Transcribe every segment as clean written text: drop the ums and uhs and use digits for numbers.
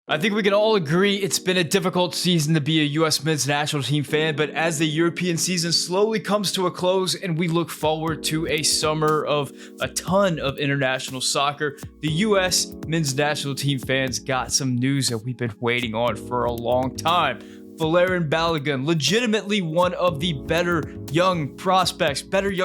I think we can all agree it's been a difficult season to be a U.S. men's national team fan, but as the European season slowly comes to a close and we look forward to a summer of a ton of international soccer, the U.S. men's national team fans got some news that we've been waiting on for a long time. Folarin Balogun, legitimately one of the better young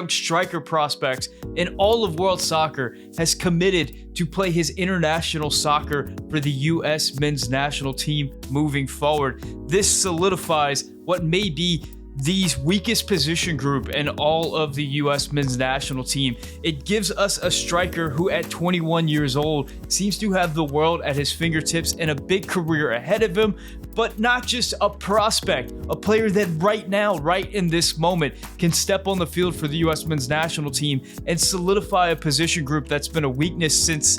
striker prospects in all of world soccer, has committed to play his international soccer for the U.S. men's national team moving forward. This solidifies what may be the weakest position group in all of the U.S. men's national team. It gives us a striker who at 21 years old seems to have the world at his fingertips and a big career ahead of him, but not just a prospect, a player that right now, right in this moment, can step on the field for the U.S. men's national team and solidify a position group that's been a weakness since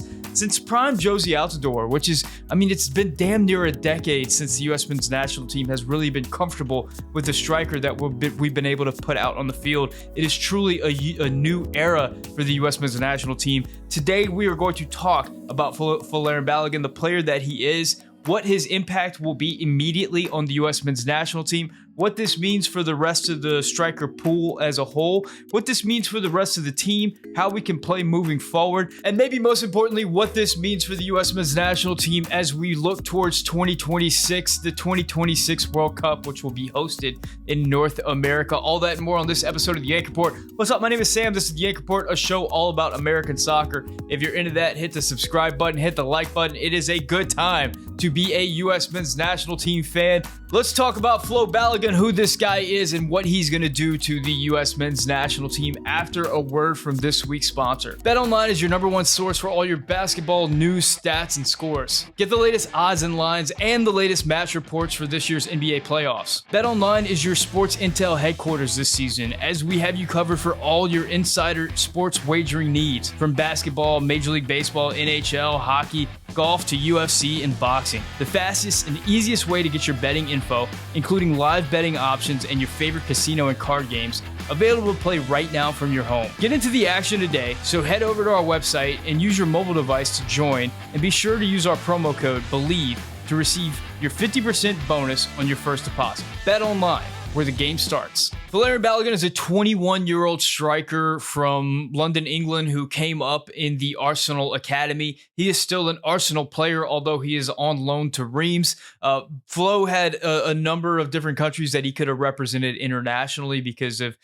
prime Josie Altidore, which is, it's been damn near a decade since the U.S. men's national team has really been comfortable with the striker that we've been able to put out on the field. It is truly a new era for the U.S. men's national team. Today, we are going to talk about Folarin Balogun, the player that he is, what his impact will be immediately on the U.S. men's national team, what this means for the rest of the striker pool as a whole, what this means for the rest of the team, how we can play moving forward, and maybe most importantly, what this means for the U.S. men's national team as we look towards 2026, the 2026 World Cup, which will be hosted in North America. All that and more on this episode of The Yank Report. What's up? My name is Sam. This is The Yank Report, a show all about American soccer. If you're into that, hit the subscribe button, hit the like button. It is a good time to be a U.S. men's national team fan. Let's talk about Flo Balogun, who this guy is and what he's going to do to the U.S. men's national team after a word from this week's sponsor. BetOnline is your number one source for all your basketball news, stats, and scores. Get the latest odds and lines and the latest match reports for this year's NBA playoffs. BetOnline is your sports intel headquarters this season, as we have you covered for all your insider sports wagering needs, from basketball, Major League Baseball, NHL, hockey, golf to UFC and boxing. The fastest and easiest way to get your betting info, including live betting options and your favorite casino and card games, available to play right now from your home. Get into the action today, so head over to our website and use your mobile device to join, and be sure to use our promo code BELIEVE to receive your 50% bonus on your first deposit. Bet online, where the game starts. Folarin Balogun is a 21-year-old striker from London, England, who came up in the Arsenal Academy. He is still an Arsenal player, although he is on loan to Reims. Flo had a number of different countries that he could have represented internationally because of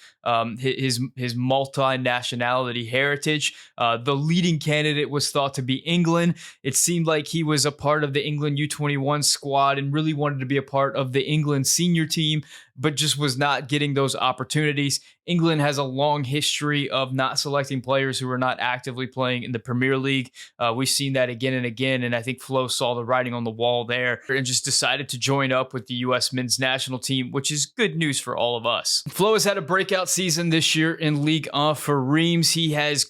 his multi-nationality heritage. The leading candidate was thought to be England. It seemed like he was a part of the England U21 squad and really wanted to be a part of the England senior team, but just was not getting those opportunities. England has a long history of not selecting players who are not actively playing in the Premier League. We've seen that again and again, and I think Flo saw the writing on the wall there and just decided to join up with the U.S. men's national team, which is good news for all of us. Flo has had a breakout season this year in Ligue 1 for Reims. He has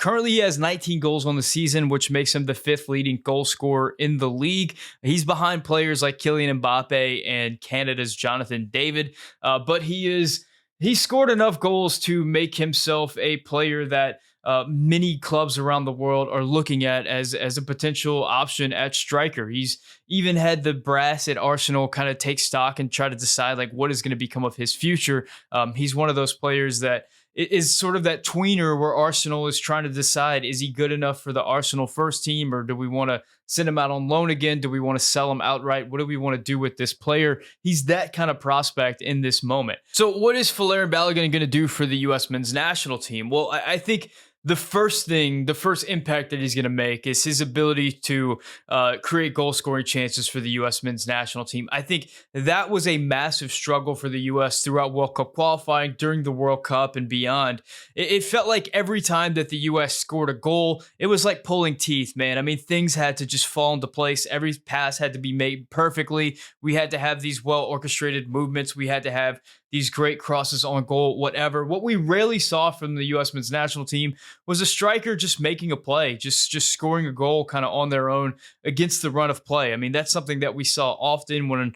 19 goals on the season, which makes him the fifth leading goal scorer in the league. He's behind players like Kylian Mbappe and Canada's Jonathan David, but he scored enough goals to make himself a player that many clubs around the world are looking at as a potential option at striker. He's even had the brass at Arsenal kind of take stock and try to decide what is going to become of his future. He's one of those players that is sort of that tweener where Arsenal is trying to decide, is he good enough for the Arsenal first team, or do we want to send him out on loan again? Do we want to sell him outright? What do we want to do with this player? He's that kind of prospect in this moment. So what is Folarin Balogun going to do for the U.S. men's national team? Well, I think the first impact that he's going to make is his ability to create goal-scoring chances for the U.S. men's national team. I think that was a massive struggle for the U.S. throughout World Cup qualifying, during the World Cup, and beyond. It felt like every time that the U.S. scored a goal, it was like pulling teeth, man. Things had to just fall into place. Every pass had to be made perfectly. We had to have these well-orchestrated movements. We had to have these great crosses on goal, whatever. What we rarely saw from the U.S. men's national team was a striker just making a play, just scoring a goal kind of on their own against the run of play. I mean, that's something that we saw often when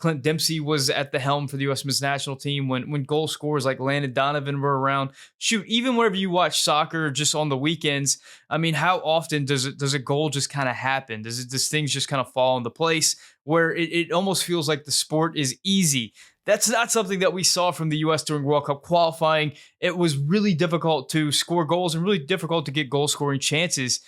Clint Dempsey was at the helm for the U.S. men's national team, when goal scorers like Landon Donovan were around. Shoot, even whenever you watch soccer just on the weekends, I mean, how often does a goal just kind of happen? Does things just kind of fall into place where it almost feels like the sport is easy? That's not something that we saw from the U.S. during World Cup qualifying. It was really difficult to score goals and really difficult to get goal scoring chances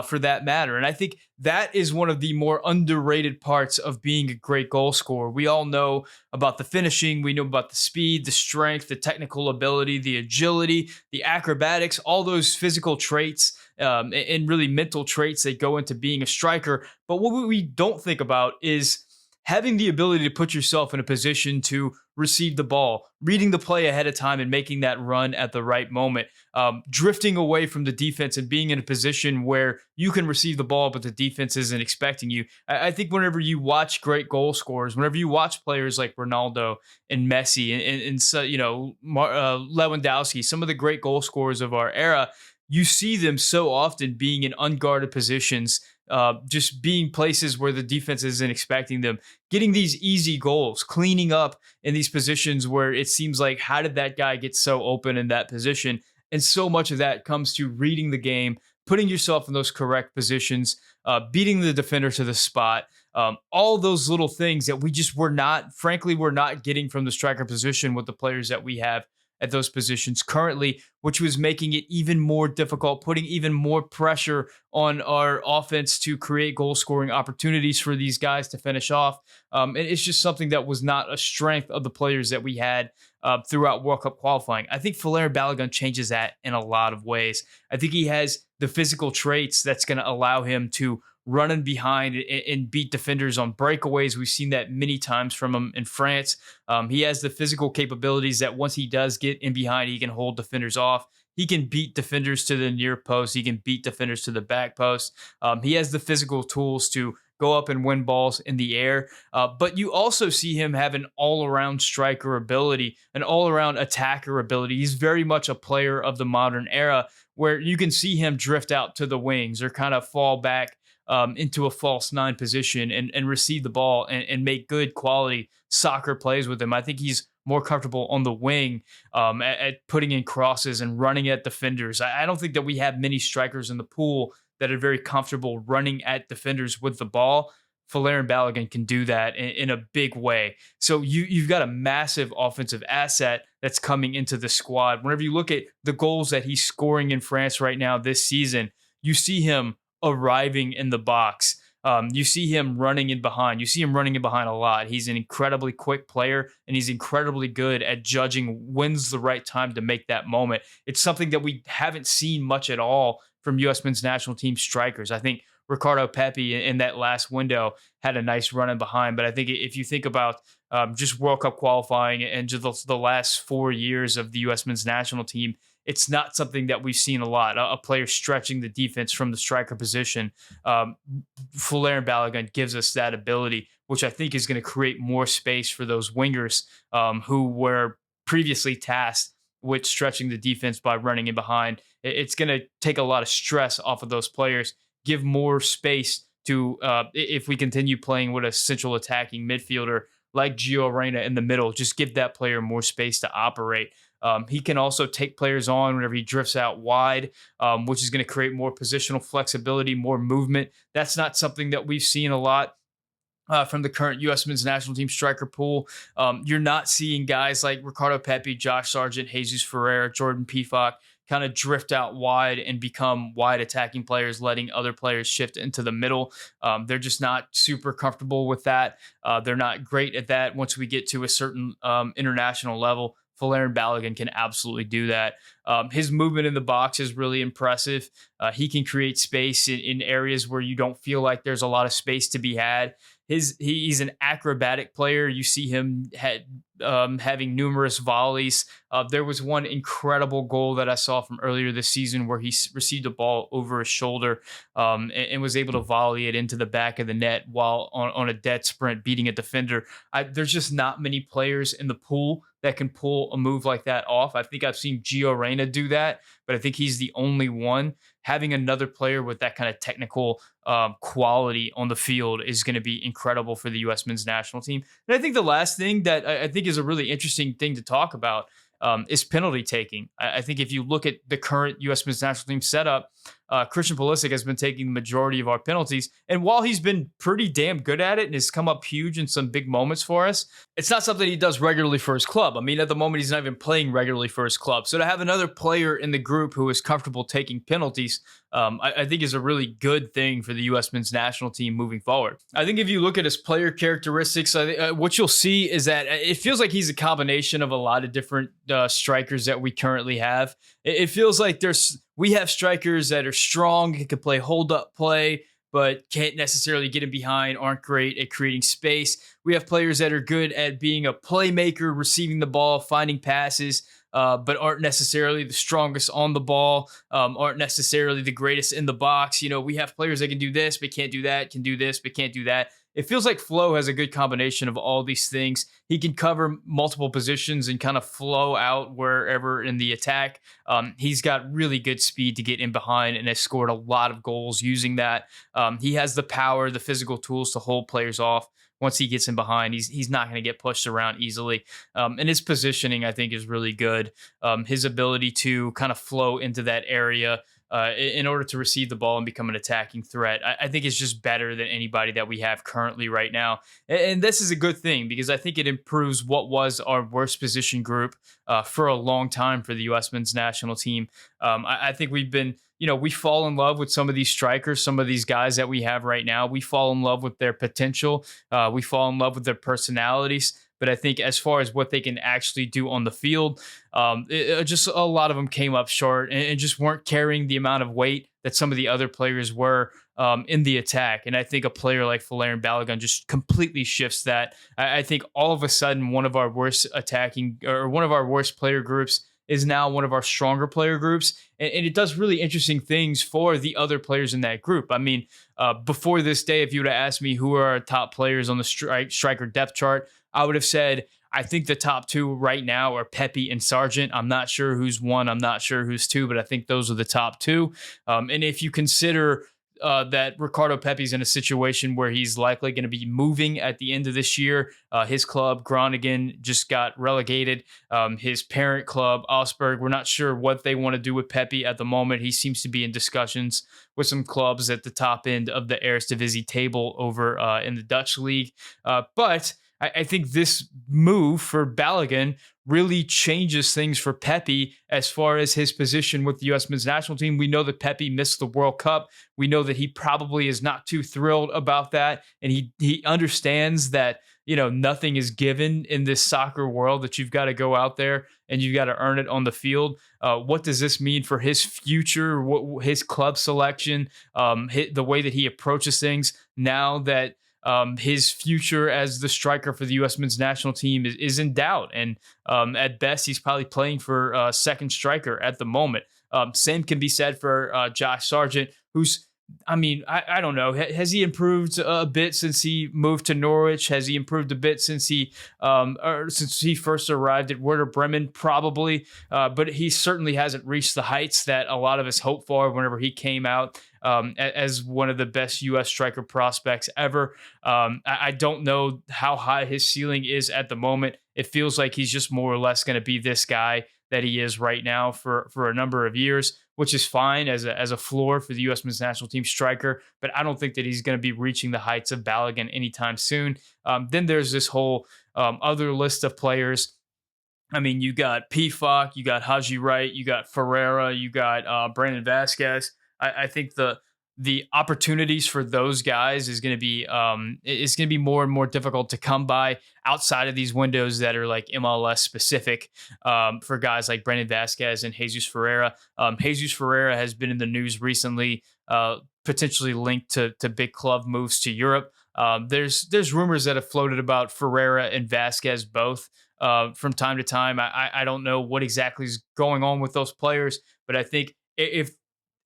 for that matter. And I think that is one of the more underrated parts of being a great goal scorer. We all know about the finishing, we know about the speed, the strength, the technical ability, the agility, the acrobatics, all those physical traits and really mental traits that go into being a striker. But what we don't think about is having the ability to put yourself in a position to receive the ball, reading the play ahead of time and making that run at the right moment, drifting away from the defense and being in a position where you can receive the ball, but the defense isn't expecting you. I think whenever you watch great goal scorers, whenever you watch players like Ronaldo and Messi and so, Lewandowski, some of the great goal scorers of our era, you see them so often being in unguarded positions, just being places where the defense isn't expecting them, getting these easy goals, cleaning up in these positions where it seems like, how did that guy get so open in that position? And so much of that comes to reading the game, putting yourself in those correct positions, beating the defender to the spot. All those little things that we're not getting from the striker position with the players that we have at those positions currently, which was making it even more difficult, putting even more pressure on our offense to create goal scoring opportunities for these guys to finish off. And it's just something that was not a strength of the players that we had throughout World Cup qualifying. I think Folarin Balogun changes that in a lot of ways. I think he has the physical traits that's going to allow him to run in behind and beat defenders on breakaways. We've seen that many times from him in France. He has the physical capabilities that once he does get in behind, he can hold defenders off. He can beat defenders to the near post. He can beat defenders to the back post. He has the physical tools to go up and win balls in the air. But you also see him have an all-around striker ability, an all-around attacker ability. He's very much a player of the modern era where you can see him drift out to the wings or kind of fall back into a false nine position and receive the ball and make good quality soccer plays with him. I think he's more comfortable on the wing at putting in crosses and running at defenders. I don't think that we have many strikers in the pool that are very comfortable running at defenders with the ball. Folarin Balogun can do that in a big way. So you've got a massive offensive asset that's coming into the squad. Whenever you look at the goals that he's scoring in France right now this season, you see him arriving in the box. You see him running in behind. You see him running in behind a lot. He's an incredibly quick player, and he's incredibly good at judging when's the right time to make that moment. It's something that we haven't seen much at all from U.S. men's national team strikers. I think Ricardo Pepi in that last window had a nice run in behind, but I think if you think about just World Cup qualifying and just the last 4 years of the U.S. men's national team, it's not something that we've seen a lot. A player stretching the defense from the striker position. Folarin Balogun gives us that ability, which I think is going to create more space for those wingers who were previously tasked with stretching the defense by running in behind. It's going to take a lot of stress off of those players, give more space to, if we continue playing with a central attacking midfielder like Gio Reyna in the middle, just give that player more space to operate. He can also take players on whenever he drifts out wide, which is going to create more positional flexibility, more movement. That's not something that we've seen a lot from the current U.S. men's national team striker pool. You're not seeing guys like Ricardo Pepi, Josh Sargent, Jesus Ferreira, Jordan Pefok kind of drift out wide and become wide attacking players, letting other players shift into the middle. They're just not super comfortable with that. They're not great at that. Once we get to a certain international level, Folarin Balogun can absolutely do that. His movement in the box is really impressive. He can create space in areas where you don't feel like there's a lot of space to be had. He's an acrobatic player. You see him having numerous volleys. There was one incredible goal that I saw from earlier this season where he received a ball over his shoulder and was able to volley it into the back of the net while on a dead sprint beating a defender. There's just not many players in the pool that can pull a move like that off. I think I've seen Gio Reyna do that, but I think he's the only one. Having another player with that kind of technical quality on the field is going to be incredible for the U.S. men's national team. And I think the last thing that I think is a really interesting thing to talk about is penalty taking. I think if you look at the current U.S. men's national team setup, Christian Pulisic has been taking the majority of our penalties. And while he's been pretty damn good at it and has come up huge in some big moments for us, it's not something he does regularly for his club. I mean, at the moment, he's not even playing regularly for his club. So to have another player in the group who is comfortable taking penalties, I think is a really good thing for the U.S. men's national team moving forward. I think if you look at his player characteristics, what you'll see is that it feels like he's a combination of a lot of different strikers that we currently have. It feels like we have strikers that are strong, can play hold up play, but can't necessarily get in behind, aren't great at creating space. We have players that are good at being a playmaker, receiving the ball, finding passes, but aren't necessarily the strongest on the ball, aren't necessarily the greatest in the box. We have players that can do this, but can't do that, can do this, but can't do that. It feels like Flo has a good combination of all these things. He can cover multiple positions and kind of flow out wherever in the attack. He's got really good speed to get in behind and has scored a lot of goals using that. He has the power, the physical tools to hold players off. Once he gets in behind, he's not going to get pushed around easily. And his positioning, I think, is really good. His ability to kind of flow into that area in order to receive the ball and become an attacking threat, I think is just better than anybody that we have currently right now. And this is a good thing because I think it improves what was our worst position group for a long time for the U.S. men's national team. I think we've been, we fall in love with some of these strikers, some of these guys that we have right now. We fall in love with their potential. We fall in love with their personalities. But I think as far as what they can actually do on the field, just a lot of them came up short and just weren't carrying the amount of weight that some of the other players were in the attack. And I think a player like Folarin Balogun just completely shifts that. I think all of a sudden one of our worst player groups is now one of our stronger player groups. And it does really interesting things for the other players in that group. I mean, before this day, if you would have asked me who are our top players on the striker depth chart, I would have said, I think the top two right now are Pepe and Sargent. I'm not sure who's one. I'm not sure who's two, but I think those are the top two. And if you consider that Ricardo Pepi's in a situation where he's likely going to be moving at the end of this year. His club, Groningen, just got relegated. His parent club, Augsburg, we're not sure what they want to do with Pepi at the moment. He seems to be in discussions with some clubs at the top end of the Eredivisie table over in the Dutch league. But I think this move for Balogun really changes things for Pepi as far as his position with the U.S. men's national team. We know that Pepi missed the World Cup. We know that he probably is not too thrilled about that. And he understands that, nothing is given in this soccer world, that you've got to go out there and you've got to earn it on the field. What does this mean for his future, his club selection, the way that he approaches things now that his future as the striker for the U.S. men's national team is in doubt. And at best, he's probably playing for second striker at the moment. Same can be said for Josh Sargent, who's, I don't know. Has he improved a bit since he moved to Norwich? Has he improved a bit since he first arrived at Werder Bremen? Probably. But he certainly hasn't reached the heights that a lot of us hoped for whenever he came out as one of the best U.S. striker prospects ever. I don't know how high his ceiling is at the moment. It feels like he's just more or less going to be this guy that he is right now for a number of years, which is fine as a floor for the U.S. men's national team striker. But I don't think that he's going to be reaching the heights of Balogun anytime soon. Then there's this whole other list of players. I mean, you got Pifak, you got Haji Wright, you got Ferreira, you got Brandon Vasquez. I think the opportunities for those guys is going to be more and more difficult to come by outside of these windows that are like MLS specific for guys like Brandon Vasquez and Jesus Ferreira. Jesus Ferreira has been in the news recently, potentially linked to big club moves to Europe. There's rumors that have floated about Ferreira and Vasquez both from time to time. I don't know what exactly is going on with those players, but I think if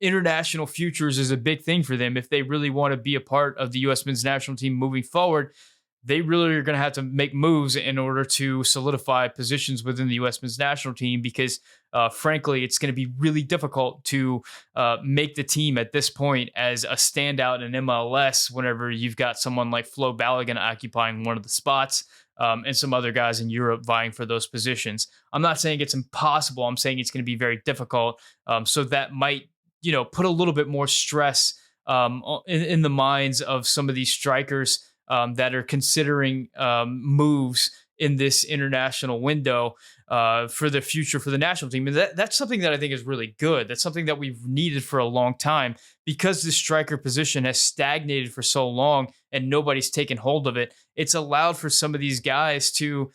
international futures is a big thing for them, if they really want to be a part of the U.S. men's national team moving forward, they really are going to have to make moves in order to solidify positions within the U.S. men's national team because, frankly, it's going to be really difficult to make the team at this point as a standout in MLS whenever you've got someone like Flo Balogun occupying one of the spots. And some other guys in Europe vying for those positions. I'm not saying it's impossible. I'm saying it's going to be very difficult. So that might, put a little bit more stress in the minds of some of these strikers that are considering moves in this international window for the future for the national team. And that's something that I think is really good. That's something that we've needed for a long time because the striker position has stagnated for so long and nobody's taken hold of it. It's allowed for some of these guys to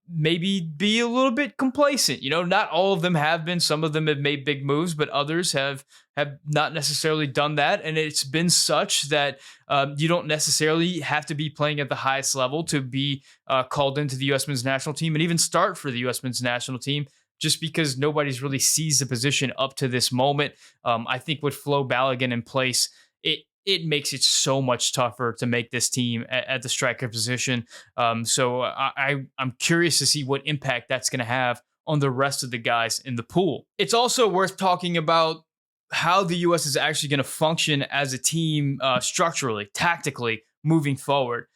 maybe be a little bit complacent. Not all of them have been. Some of them have made big moves, but others have not necessarily done that. And it's been such that you don't necessarily have to be playing at the highest level to be called into the U.S. men's national team and even start for the U.S. men's national team, just because nobody's really seized the position up to this moment. I think with Flo Balogun in place, it makes it so much tougher to make this team at the striker position. So I'm curious to see what impact that's going to have on the rest of the guys in the pool. It's also worth talking about how the U.S. is actually going to function as a team structurally, tactically, moving forward.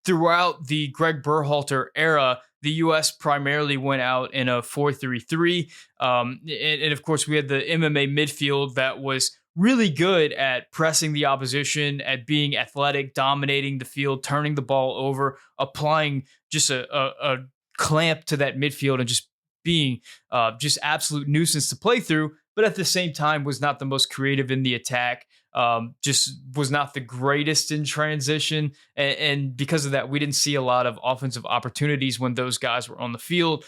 Throughout the Greg Berhalter era, the U.S. primarily went out in a 4-3-3. And of course, we had the MMA midfield that was really good at pressing the opposition, at being athletic, dominating the field, turning the ball over, applying just a clamp to that midfield and just being just absolute nuisance to play through, but at the same time was not the most creative in the attack, just was not the greatest in transition. And because of that, we didn't see a lot of offensive opportunities when those guys were on the field.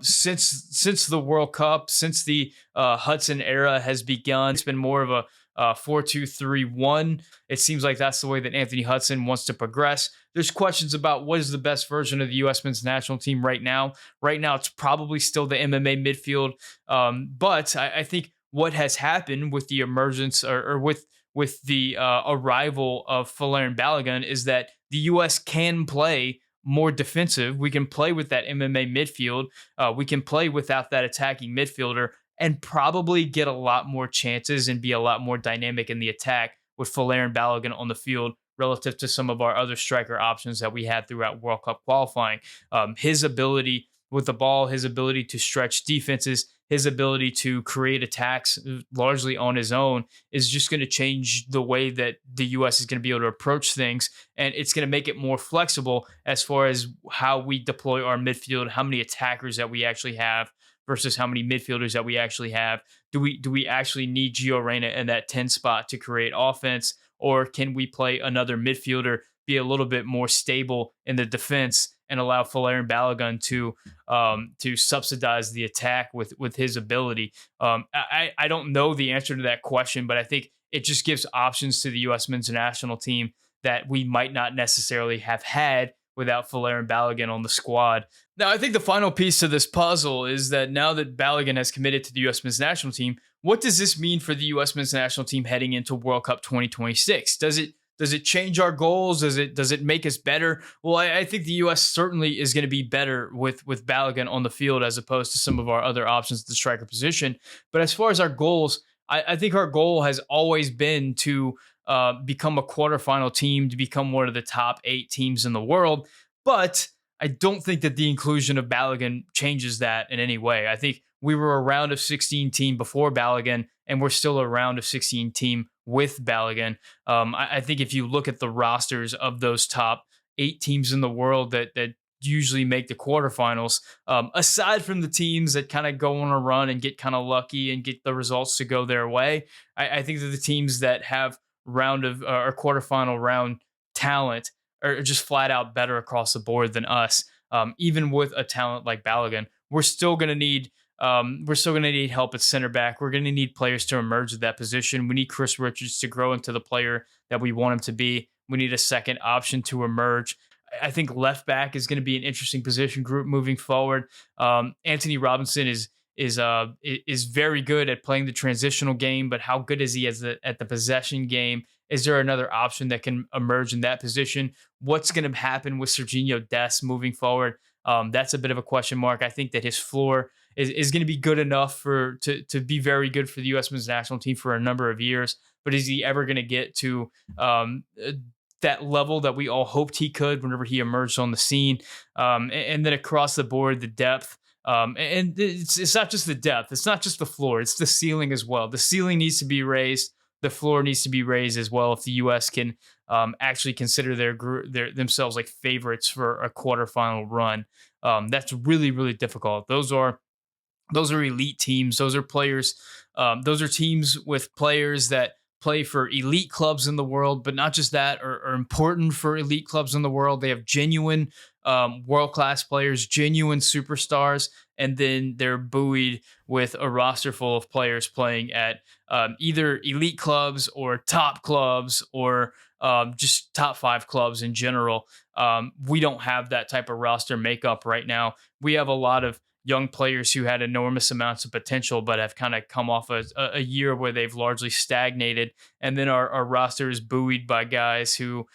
Since the World Cup, since the Hudson era has begun, it's been more of a 4-2-3-1. It seems like that's the way that Anthony Hudson wants to progress. There's questions about what is the best version of the U.S. men's national team right now. Right now, it's probably still the MMA midfield. But I think what has happened with the emergence or with the arrival of Folarin Balogun is that the U.S. can play more defensive. We can play with that MMA midfield. We can play without that attacking midfielder and probably get a lot more chances and be a lot more dynamic in the attack with Folarin Balogun on the field relative to some of our other striker options that we had throughout World Cup qualifying. His ability with the ball, his ability to stretch defenses, his ability to create attacks largely on his own is just going to change the way that the U.S. is going to be able to approach things. And it's going to make it more flexible as far as how we deploy our midfield, how many attackers that we actually have versus how many midfielders that we actually have. Do we actually need Gio Reyna in that 10 spot to create offense? Or can we play another midfielder, be a little bit more stable in the defense and allow Folarin Balogun to subsidize the attack with his ability? I don't know the answer to that question, but I think it just gives options to the U.S. men's national team that we might not necessarily have had without Folarin Balogun on the squad. Now, I think the final piece to this puzzle is that now that Balogun has committed to the U.S. men's national team, what does this mean for the U.S. men's national team heading into World Cup 2026? Does it change our goals? Does it make us better? Well, I think the U.S. certainly is going to be better with Balogun on the field as opposed to some of our other options at the striker position. But as far as our goals, I think our goal has always been to become a quarterfinal team, to become one of the top 8 teams in the world. But I don't think that the inclusion of Balogun changes that in any way. I think we were a round of 16 team before Balogun, and we're still a round of 16 team with Balogun. I think if you look at the rosters of those top 8 teams in the world that usually make the quarterfinals, aside from the teams that kind of go on a run and get kind of lucky and get the results to go their way, I think that the teams that have round of or quarterfinal round talent are just flat out better across the board than us. Even with a talent like Balogun, we're still going to need help at center back. We're going to need players to emerge at that position. We need Chris Richards to grow into the player that we want him to be. We need a second option to emerge. I think left back is going to be an interesting position group moving forward. Anthony Robinson is very good at playing the transitional game, but how good is he at the possession game? Is there another option that can emerge in that position? What's going to happen with Serginho Dest moving forward? That's a bit of a question mark. I think that his floor is going to be good enough to be very good for the U.S. men's national team for a number of years. But is he ever going to get to that level that we all hoped he could whenever he emerged on the scene? And then across the board, the depth. And it's not just the depth. It's not just the floor. It's the ceiling as well. The ceiling needs to be raised. The floor needs to be raised as well if the U.S. can actually consider themselves like favorites for a quarterfinal run. That's really, really difficult. Those are elite teams. Those are players. Those are teams with players that play for elite clubs in the world, but not just that, are important for elite clubs in the world. They have genuine world-class players, genuine superstars, and then they're buoyed with a roster full of players playing at either elite clubs or top clubs or just top 5 clubs in general. We don't have that type of roster makeup right now. We have a lot of young players who had enormous amounts of potential, but have kind of come off a year where they've largely stagnated. And then our roster is buoyed by guys who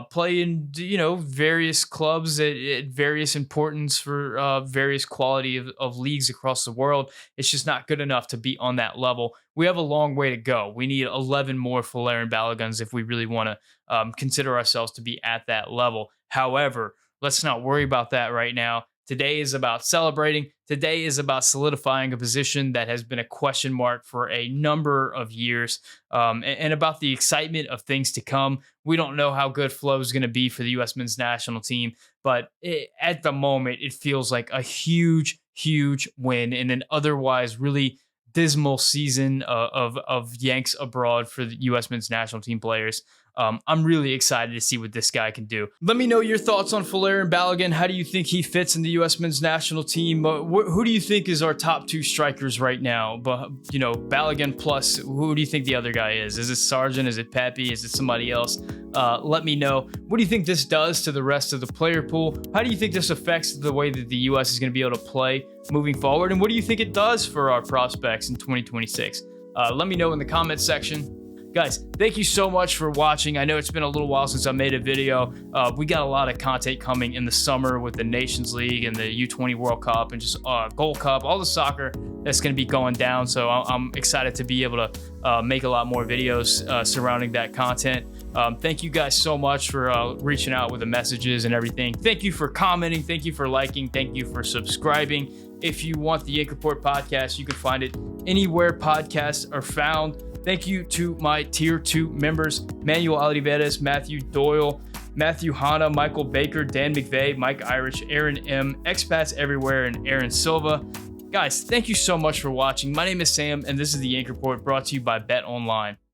play in, various clubs at various importance for various quality of leagues across the world. It's just not good enough to be on that level. We have a long way to go. We need 11 more Folarin Baloguns if we really want to consider ourselves to be at that level. However, let's not worry about that right now. Today is about celebrating. Today is about solidifying a position that has been a question mark for a number of years, and about the excitement of things to come. We don't know how good flow is going to be for the U.S. men's national team, but at the moment, it feels like a huge, huge win in an otherwise really dismal season of Yanks abroad for the U.S. men's national team players. I'm really excited to see what this guy can do. Let me know your thoughts on Folarin Balogun. How do you think he fits in the U.S. men's national team? Who do you think is our top 2 strikers right now? But Balogun plus, who do you think the other guy is? Is it Sargent? Is it Pepe? Is it somebody else? Let me know. What do you think this does to the rest of the player pool? How do you think this affects the way that the U.S. is going to be able to play moving forward? And what do you think it does for our prospects in 2026? Let me know in the comments section. Guys, thank you so much for watching. I know it's been a little while since I made a video. We got a lot of content coming in the summer with the Nations League and the U20 World Cup and just Gold Cup, all the soccer that's going to be going down. So I'm excited to be able to make a lot more videos surrounding that content. Thank you guys so much for reaching out with the messages and everything. Thank you for commenting. Thank you for liking. Thank you for subscribing. If you want the Yank Report podcast, you can find it anywhere podcasts are found. Thank you to my Tier 2 members, Manuel Oliveras, Matthew Doyle, Matthew Hanna, Michael Baker, Dan McVeigh, Mike Irish, Aaron M, Expats Everywhere, and Aaron Silva. Guys, thank you so much for watching. My name is Sam, and this is the Yank Report brought to you by Bet Online.